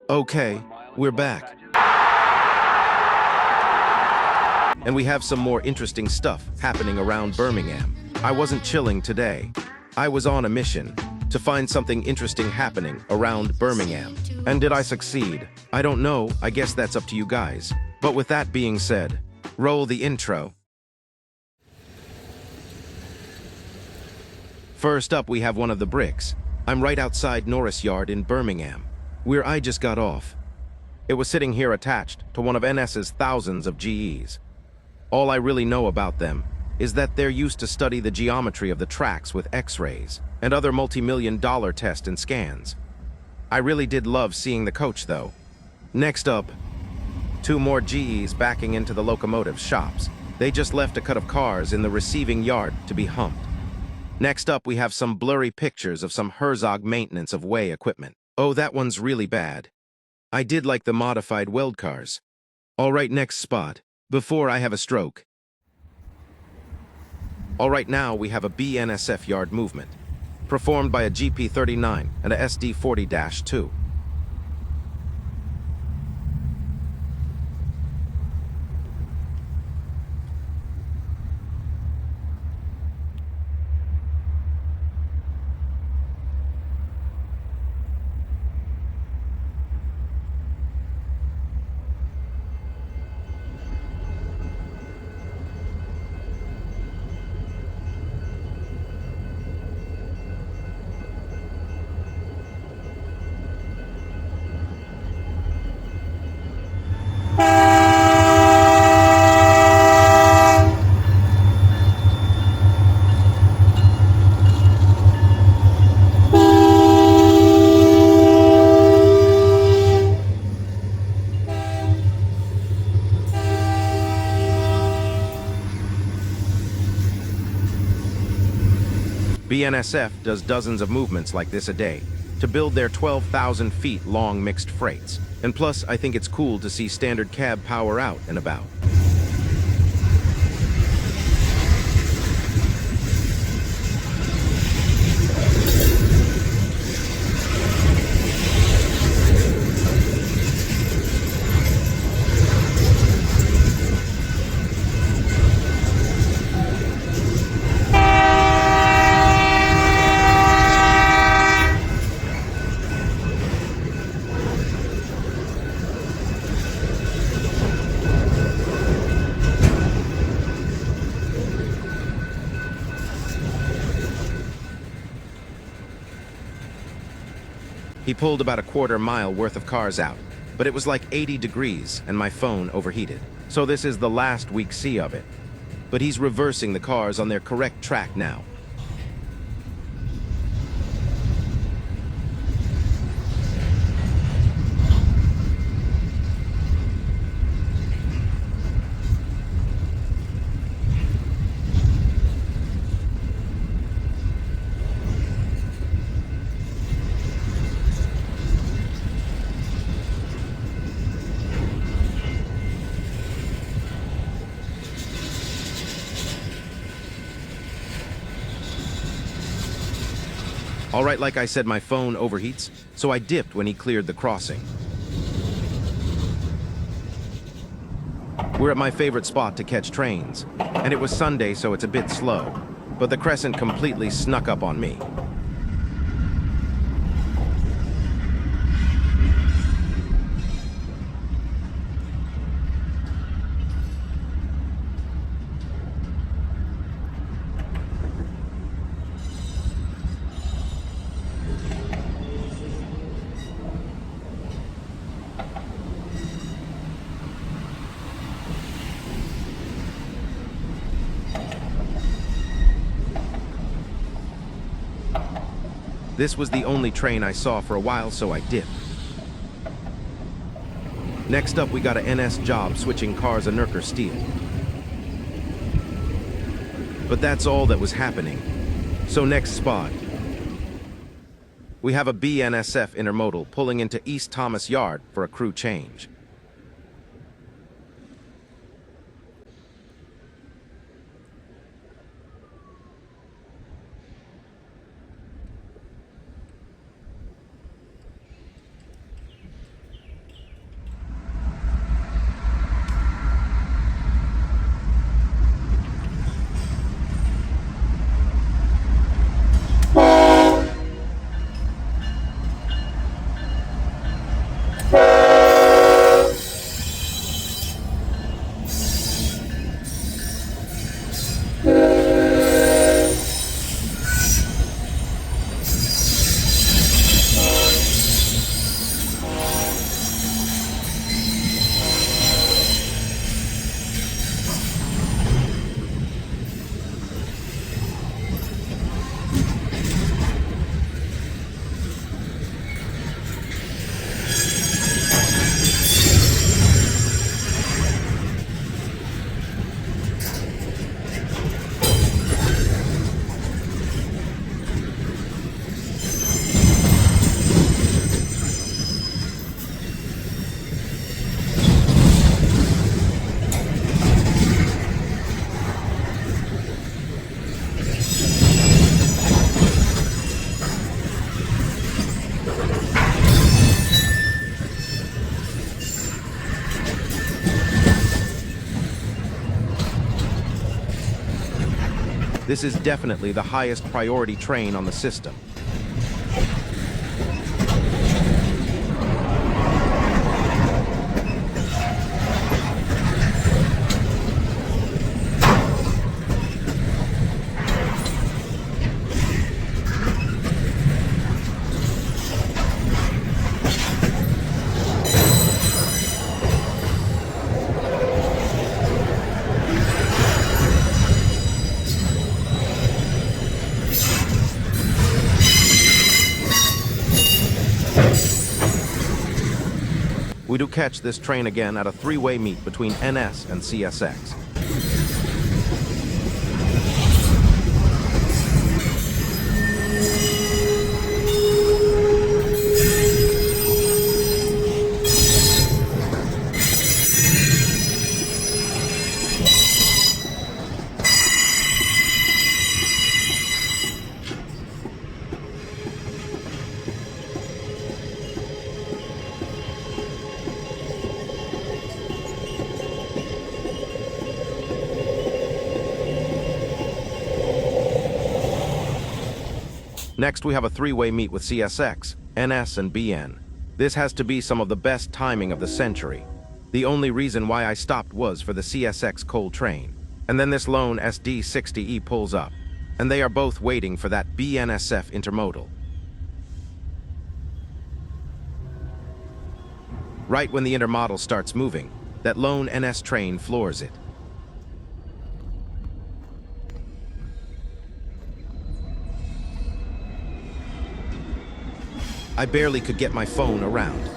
Okay, we're back. And we have some more interesting stuff happening around Birmingham. I wasn't chilling today. I was on a mission to find something interesting happening around Birmingham. And did I succeed? I don't know, I guess that's up to you guys. But with that being said, roll the intro. First up, we have one of the bricks. I'm right outside Norris Yard in Birmingham, where I just got off. It was sitting here attached to one of NS's thousands of GEs. All I really know about them is that they're used to study the geometry of the tracks with X-rays and other multi-million-dollar tests and scans. I really did love seeing the coach, though. Next up, two more GEs backing into the locomotive shops. They just left a cut of cars in the receiving yard to be humped. Next up, we have some blurry pictures of some Herzog maintenance of way equipment. Oh, that one's really bad. I did like the modified weld cars. All right, next spot. Before I have a stroke. All right, now we have a BNSF yard movement, performed by a GP39 and a SD40-2. BNSF does dozens of movements like this a day to build their 12,000 feet long mixed freights. And plus, I think it's cool to see standard cab power out and about. He pulled about a quarter-mile worth of cars out, but it was like 80 degrees and my phone overheated. So this is the last we see of it. But he's reversing the cars on their correct track now. All right, like I said, my phone overheats, so I dipped when he cleared the crossing. We're at my favorite spot to catch trains, and it was Sunday, so it's a bit slow, but the Crescent completely snuck up on me. This was the only train I saw for a while, so I dipped. Next up, we got a NS job switching cars a Nurker Steel. But that's all that was happening. So next spot, we have a BNSF intermodal pulling into East Thomas Yard for a crew change. This is definitely the highest priority train on the system. We do catch this train again at a three-way meet between NS and CSX. Next, we have a three-way meet with CSX, NS, and BN. This has to be some of the best timing of the century. The only reason why I stopped was for the CSX coal train. And then this lone SD60E pulls up, and they are both waiting for that BNSF intermodal. Right when the intermodal starts moving, that lone NS train floors it. I barely could get my phone around.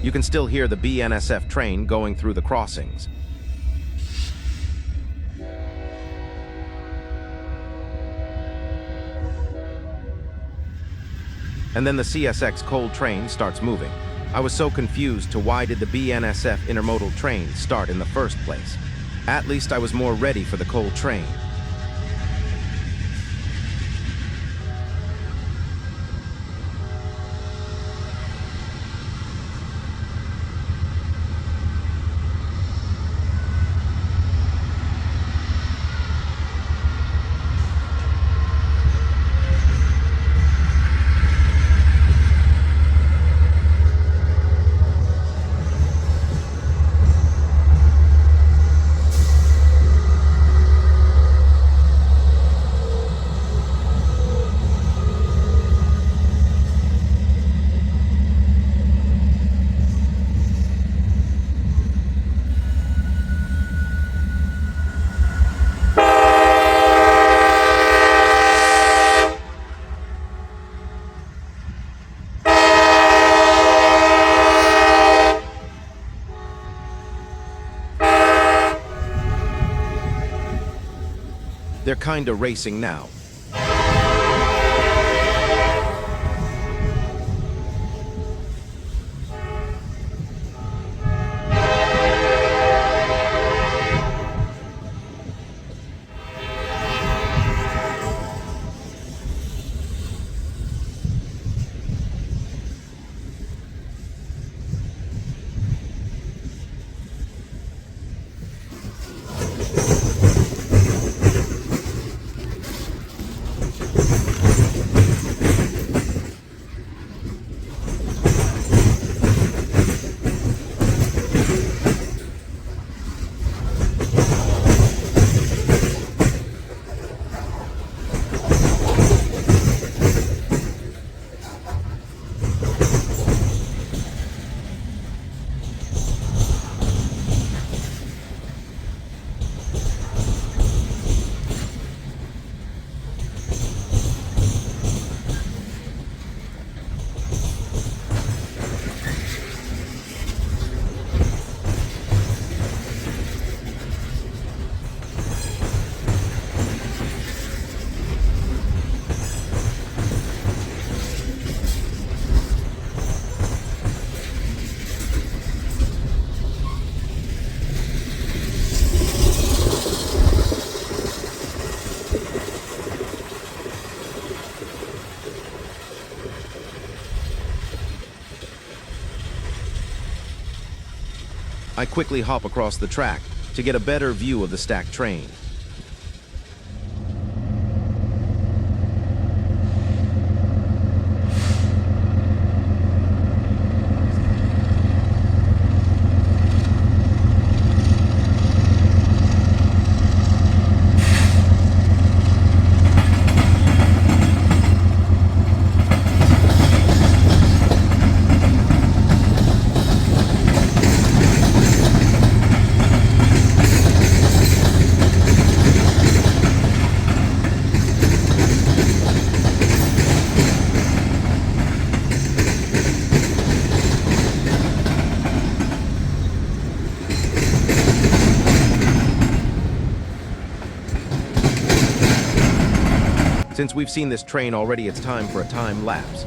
You can still hear the BNSF train going through the crossings. And then the CSX coal train starts moving. I was so confused to why did the BNSF intermodal train start in the first place. At least I was more ready for the coal train. They're kinda racing now. I quickly hop across the track to get a better view of the stacked train. Since we've seen this train already, it's time for a time lapse.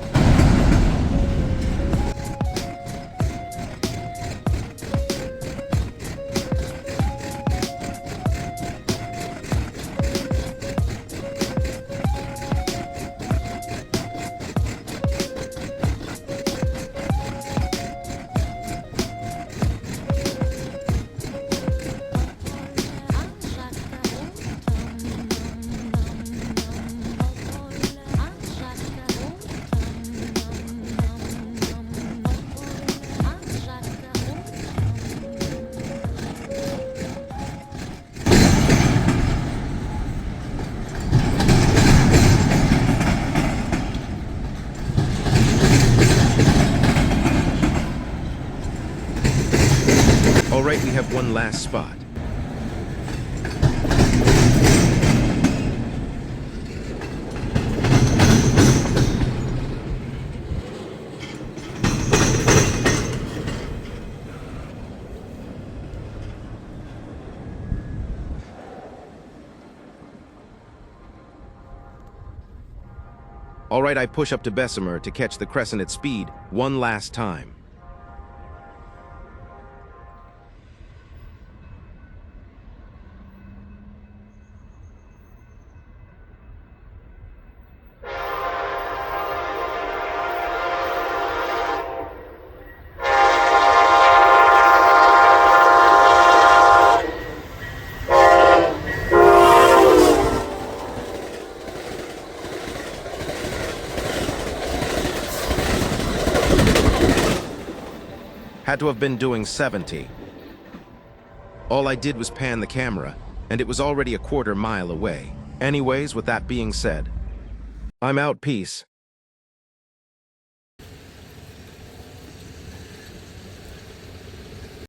All right, we have one last spot. All right, I push up to Bessemer to catch the Crescent at speed one last time. Had to have been doing 70. All I did was pan the camera, and it was already a quarter mile away. Anyways, with that being said, I'm out, peace.